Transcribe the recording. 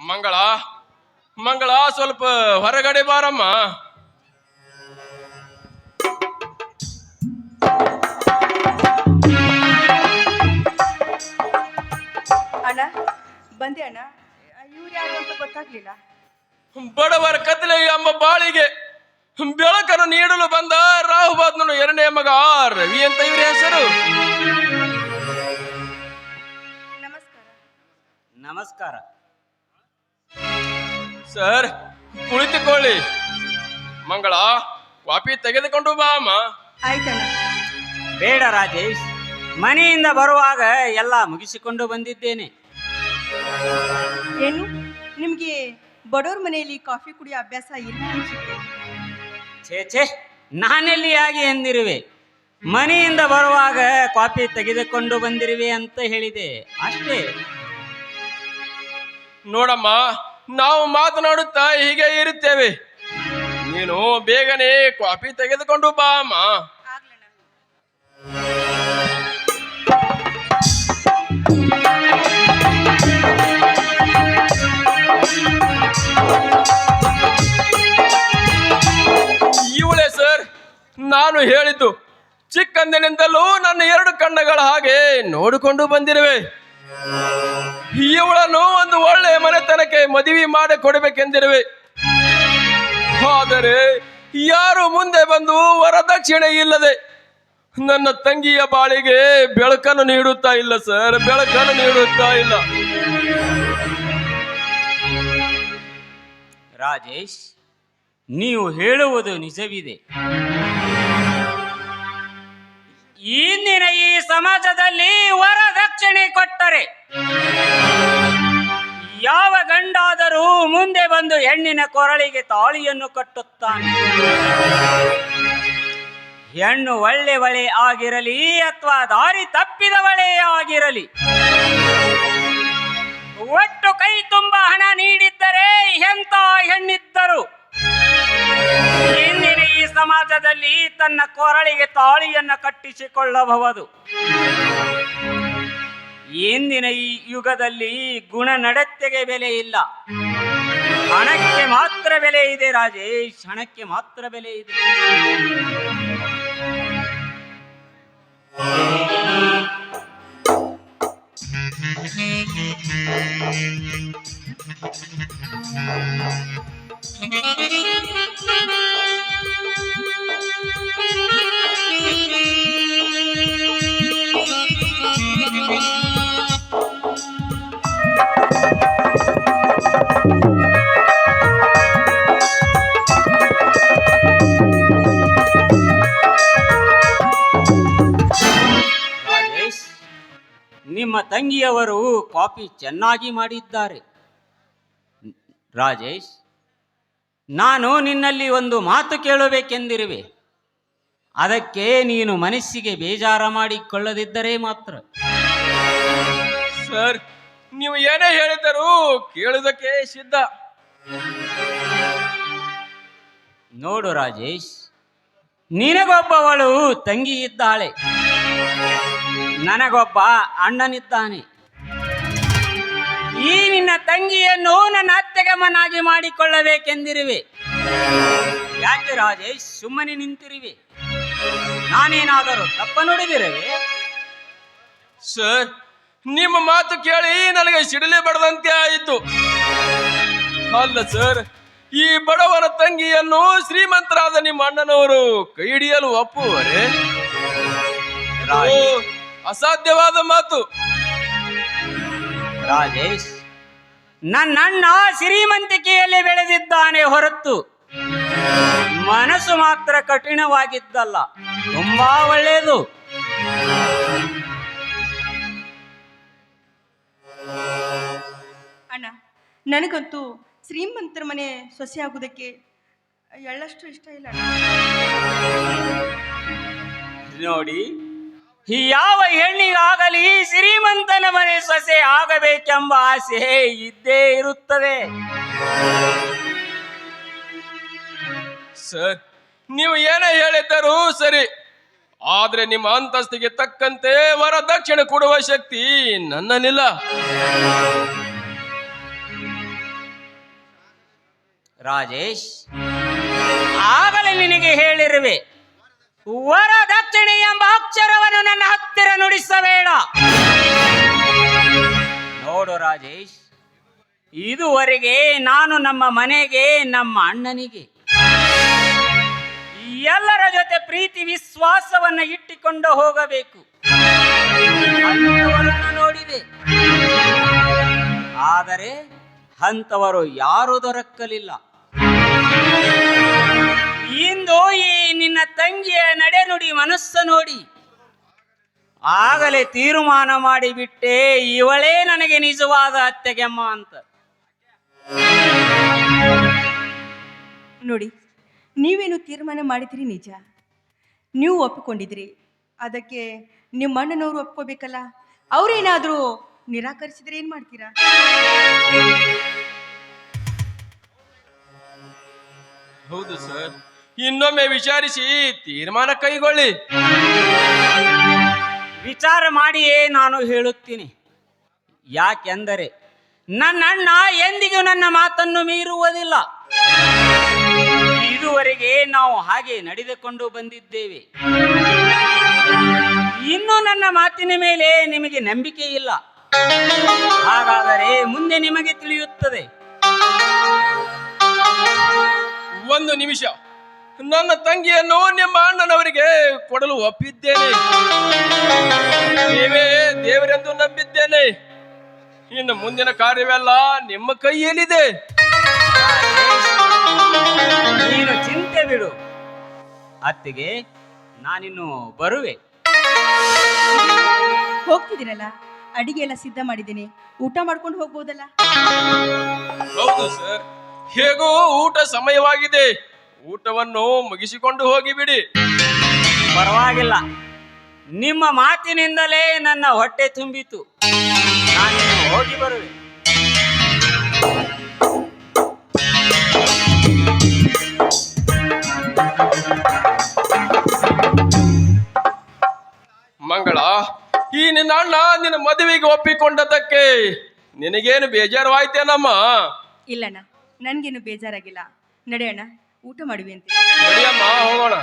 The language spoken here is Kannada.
ಮಂಗಳ ಮಂಗಳ ಸ್ವಲ್ಪ ಹೊರಗಡೆ ಬಾರಮ್ಮ. ಅಣ್ಣ ಬಂದೆ ಅಣ್ಣ. ಇವ್ರು ಯಾರು ಅಂತ ಗೊತ್ತಾಗ್ಲಿಲ್ಲ. ಬಡವರ ಕತ್ತಲೆ ಎಂಬ ಬಾಳಿಗೆ ಬೆಳಕನ್ನು ನೀಡಲು ಬಂದ ರಾಹುಬಾದ್ನ ಎರಡನೇ ಮಗ ರವಿ ಅಂತ ಇವ್ರ ಹೆಸರು. ನಮಸ್ಕಾರ. ನಮಸ್ಕಾರ ಸರ್, ಕುಳಿತುಕೊಳ್ಳಿ. ಮಂಗಳ, ಕಾಫಿ ತೆಗೆದುಕೊಂಡು ಬಾ ಅಮ್ಮ. ಆಯ್ತಣ್ಣ. ಬೇಡ ರಾಜೇಶ್, ಮನೆಯಿಂದ ಬರುವಾಗ ಎಲ್ಲ ಮುಗಿಸಿಕೊಂಡು ಬಂದಿದ್ದೇನೆ. ಏನು ನಿಮ್ಗೆ ಬಡವ್ರ ಮನೆಯಲ್ಲಿ ಕಾಫಿ ಕುಡಿಯೋ ಅಭ್ಯಾಸ ಇಲ್ಲ ಅನ್ಸುತ್ತೆ. ಛೇ ನಾನೆಲ್ಲಿ ಆಗಿ ಎಂದಿರುವೆ. ಮನೆಯಿಂದ ಬರುವಾಗ ಕಾಫಿ ತೆಗೆದುಕೊಂಡು ಬಂದಿರುವೆ ಅಂತ ಹೇಳಿದೆ ಅಷ್ಟೇ. ನೋಡಮ್ಮ, ನಾವು ಮಾತನಾಡುತ್ತಾ ಹೀಗೆ ಇರುತ್ತೇವೆ. ನೀನು ಬೇಗನೆ ಕಾಫಿ ತೆಗೆದುಕೊಂಡು ಬಾ ಅಮ್ಮ. ಆಗ್ಲಣ್ಣ. ಇವಳೇ ಸರ್, ನಾನು ಹೇಳಿದ್ದು. ಚಿಕ್ಕಂದಿನಿಂದಲೂ ನನ್ನ ಎರಡು ಕಣ್ಣುಗಳ ಹಾಗೆ ನೋಡಿಕೊಂಡು ಬಂದಿರುವೆ. ಇವಳನ್ನು ಒಂದು ಒಳ್ಳೆಯ ಮನೆತನಕ್ಕೆ ಮದುವೆ ಮಾಡಿ ಕೊಡಬೇಕೆಂದಿರುವೆ. ಆದರೆ ಯಾರು ಮುಂದೆ ಬಂದು ವರದಕ್ಷಿಣೆ ಇಲ್ಲದೆ ನನ್ನ ತಂಗಿಯ ಬಾಳಿಗೆ ಬೆಳಕನ್ನು ನೀಡುತ್ತಾ ಇಲ್ಲ ಸರ್, ಬೆಳಕನ್ನು ನೀಡುತ್ತಾ ಇಲ್ಲ. ರಾಜೇಶ್, ನೀವು ಹೇಳುವುದು ನಿಜವಿದೆ. ಇಂದಿನ ಈ ಸಮಾಜದಲ್ಲಿ ವರದಕ್ಷಿಣೆ ಕೊಟ್ಟರೆ ಯಾವ ಗಂಡಾದರೂ ಮುಂದೆ ಬಂದು ಹೆಣ್ಣಿನ ಕೊರಳಿಗೆ ತಾಳಿಯನ್ನು ಕಟ್ಟುತ್ತಾನೆ. ಹೆಣ್ಣು ಒಳ್ಳೆಯವಳೆ ಆಗಿರಲಿ ಅಥವಾ ದಾರಿ ತಪ್ಪಿದವಳೇ ಆಗಿರಲಿ, ಒಟ್ಟು ಕೈ ತುಂಬ ಹಣ ನೀಡಿದ್ದರೆ ಎಂಥ ಹೆಣ್ಣಿದ್ದರು ಇಂದಿನ ಈ ಸಮಾಜದಲ್ಲಿ ತನ್ನ ಕೊರಳಿಗೆ ತಾಳಿಯನ್ನು ಕಟ್ಟಿಸಿಕೊಳ್ಳಬಹುದು. ಇಂದಿನ ಈ ಯುಗದಲ್ಲಿ ಗುಣ ನಡತೆಗೆ ಬೆಲೆ ಇಲ್ಲ, ಹಣಕ್ಕೆ ಮಾತ್ರ ಬೆಲೆ ಇದೆ ರಾಜೇಶ್, ಹಣಕ್ಕೆ ಮಾತ್ರ ಬೆಲೆ ಇದೆ. ರಾಜೇಶ್, ನಿಮ್ಮ ತಂಗಿಯವರು ಕಾಫಿ ಚೆನ್ನಾಗಿ ಮಾಡಿದ್ದಾರೆ. ರಾಜೇಶ್, ನಾನು ನಿನ್ನಲ್ಲಿ ಒಂದು ಮಾತು ಕೇಳಬೇಕೆಂದಿರುವೆ. ಅದಕ್ಕೆ ನೀನು ಮನಸ್ಸಿಗೆ ಬೇಜಾರ ಮಾಡಿಕೊಳ್ಳದಿದ್ದರೆ ಮಾತ್ರ. ಸರ್, ನೀವು ಏನೇ ಹೇಳಿದರೂ ಕೇಳುವುದಕ್ಕೆ ಸಿದ್ಧ. ನೋಡು ರಾಜೇಶ್, ನಿನಗೊಬ್ಬವಳು ತಂಗಿ ಇದ್ದಾಳೆ, ನನಗೊಬ್ಬ ಅಣ್ಣನಿದ್ದಾನೆ. ಈ ನಿನ್ನ ತಂಗಿಯನ್ನು ನನ್ನ ಅತ್ತೆಗೆ ಮನಾಗಿ ಮಾಡಿಕೊಳ್ಳಬೇಕೆಂದಿರುವೆ. ಯಾಕೆ ರಾಜೇಶ್ ಸುಮ್ಮನೆ ನಿಂತಿರುವೆ? ನಾನೇನಾದರೂ ತಪ್ಪ ನುಡಿದಿರುವೆ? ಸರ್, ನಿಮ್ಮ ಮಾತು ಕೇಳಿ ನನಗೆ ಸಿಡಿಲೆ ಬಡದಂತೆ ಆಯಿತು. ಅಲ್ಲ ಸರ್, ಈ ಬಡವರ ತಂಗಿಯನ್ನು ಶ್ರೀಮಂತರಾದ ನಿಮ್ಮ ಅಣ್ಣನವರು ಕೈ ಹಿಡಿಯಲು ಒಪ್ಪುವರೇ? ಅಸಾಧ್ಯವಾದ ಮಾತು. ರಾಜೇಶ್, ನನ್ನಣ್ಣ ಶ್ರೀಮಂತಿಕೆಯಲ್ಲಿ ಬೆಳೆದಿದ್ದಾನೆ ಹೊರತು ಮನಸ್ಸು ಮಾತ್ರ ಕಠಿಣವಾಗಿದ್ದಲ್ಲ, ತುಂಬಾ ಒಳ್ಳೆಯದು. ಅಣ್ಣ, ನನಗಂತೂ ಶ್ರೀಮಂತರ ಮನೆ ಸೊಸೆ ಆಗುವುದಕ್ಕೆ ಎಳ್ಳಷ್ಟು ಇಷ್ಟ ಇಲ್ಲ. ನೋಡಿ, ಯಾವ ಹೆಣ್ಣಿಗಾಗಲಿ ಶ್ರೀಮಂತನ ಮನೆ ಸೊಸೆ ಆಗಬೇಕೆಂಬ ಆಸೆ ಇದ್ದೇ ಇರುತ್ತದೆ. ಸರ್, ನೀವು ಏನೇ ಹೇಳಿದ್ದರೂ ಸರಿ, ಆದ್ರೆ ನಿಮ್ಮ ಅಂತಸ್ತಿಗೆ ತಕ್ಕಂತೆ ವರದಕ್ಷಿಣೆ ಕೊಡುವ ಶಕ್ತಿ ನನ್ನಲ್ಲಿಲ್ಲ. ರಾಜೇಶ್, ಆಗಲೇ ನಿನಗೆ ಹೇಳಿರುವೆ, ವರದಕ್ಷಿಣೆ ಎಂಬ ಅಕ್ಷರವನ್ನು ನನ್ನ ಹತ್ತಿರ ನುಡಿಸಬೇಡ. ನೋಡು ರಾಜೇಶ್, ಇದುವರೆಗೆ ನಾನು ನಮ್ಮ ಮನೆಗೆ, ನಮ್ಮ ಅಣ್ಣನಿಗೆ, ಎಲ್ಲರ ಜೊತೆ ಪ್ರೀತಿ ವಿಶ್ವಾಸವನ್ನ ಇಟ್ಟುಕೊಂಡು ಹೋಗಬೇಕು ಅಂಥವರನ್ನು ನೋಡಿದೆ. ಆದರೆ ಅಂಥವರು ಯಾರೂ ದೊರಕಲಿಲ್ಲ. ಇಂದು ಈ ನಿನ್ನ ತಂಗಿಯ ನಡೆನುಡಿ ಮನಸ್ಸು ನೋಡಿ ಆಗಲೇ ತೀರ್ಮಾನ ಮಾಡಿಬಿಟ್ಟೆ, ಇವಳೇ ನನಗೆ ನಿಜವಾದ ಅತ್ತೆಗೆಮ್ಮ ಅಂತ. ನೋಡಿ, ನೀವೇನು ತೀರ್ಮಾನ ಮಾಡಿದಿರಿ ನಿಜ, ನೀವು ಒಪ್ಪಿಕೊಂಡಿದ್ರಿ, ಅದಕ್ಕೆ ನಿಮ್ಮ ಅಣ್ಣನವರು ಒಪ್ಕೋಬೇಕಲ್ಲ. ಅವ್ರೇನಾದರೂ ನಿರಾಕರಿಸಿದ್ರೆ ಏನು ಮಾಡ್ತೀರಾ? ಹೌದು ಸರ್, ಇನ್ನೊಮ್ಮೆ ವಿಚಾರಿಸಿ ತೀರ್ಮಾನ ಕೈಗೊಳ್ಳಿ. ವಿಚಾರ ಮಾಡಿಯೇ ನಾನು ಹೇಳುತ್ತೀನಿ. ಯಾಕೆಂದರೆ ನನ್ನ ಅಣ್ಣ ಎಂದಿಗೂ ನನ್ನ ಮಾತನ್ನು ಮೀರುವುದಿಲ್ಲ. ಇದುವರೆಗೆ ನಾವು ಹಾಗೆ ನಡೆದುಕೊಂಡು ಬಂದಿದ್ದೇವೆ. ಇನ್ನು ನನ್ನ ಮಾತಿನ ಮೇಲೆ ನಿಮಗೆ ನಂಬಿಕೆ ಇಲ್ಲ. ಹಾಗಾದರೆ ಮುಂದೆ ನಿಮಗೆ ತಿಳಿಯುತ್ತದೆ. ಒಂದು ನಿಮಿಷ, ನನ್ನ ತಂಗಿಯನ್ನು ನಿಮ್ಮ ಅಣ್ಣನವರಿಗೆ ಕೊಡಲು ಒಪ್ಪಿದ್ದೇನೆ. ನೀವೇ ದೇವರೆಂದು ನಂಬಿದ್ದೇನೆ. ಇನ್ನು ಮುಂದಿನ ಕಾರ್ಯವೆಲ್ಲ ನಿಮ್ಮ ಕೈಯಲ್ಲಿದೆ. ನೀನು ಚಿಂತೆ ಬಿಡು ಅತ್ತಿಗೆ, ನಾನಿನ್ನು ಬರುವೆ. ಹೋಗ್ತಿದ್ದೀರಲ್ಲ, ಅಡಿಗೆ ಎಲ್ಲ ಸಿದ್ಧ ಮಾಡಿದ್ದೀನಿ, ಊಟ ಮಾಡ್ಕೊಂಡು ಹೋಗ್ಬೋದಲ್ಲ? ಹೌದು ಸರ್, ಹೇಗೋ ಊಟ ಸಮಯವಾಗಿದೆ, ಊಟವನ್ನು ಮುಗಿಸಿಕೊಂಡು ಹೋಗಿಬಿಡಿ. ಪರವಾಗಿಲ್ಲ, ನಿಮ್ಮ ಮಾತಿನಿಂದಲೇ ನನ್ನ ಹೊಟ್ಟೆ ತುಂಬಿತು. ನಾನು ಹೋಗಿ ಬರುವೆ. ಮಂಗಳ, ಈ ನಿನ್ನ ಅಣ್ಣ ನಿನ್ನ ಮದುವೆಗೆ ಒಪ್ಪಿಕೊಂಡದಕ್ಕೆ ನಿನಗೇನು ಬೇಜಾರವಾಯ್ತೇನಮ್ಮ? ಇಲ್ಲಣ್ಣ, ನನಗೇನು ಬೇಜಾರಾಗಿಲ್ಲ. ನಡೆಯೋಣ, ಊಟ ಮಾಡುವೆ ಅಂತ. ನಡಿಯಮ್ಮ, ಹೋಗೋಣ.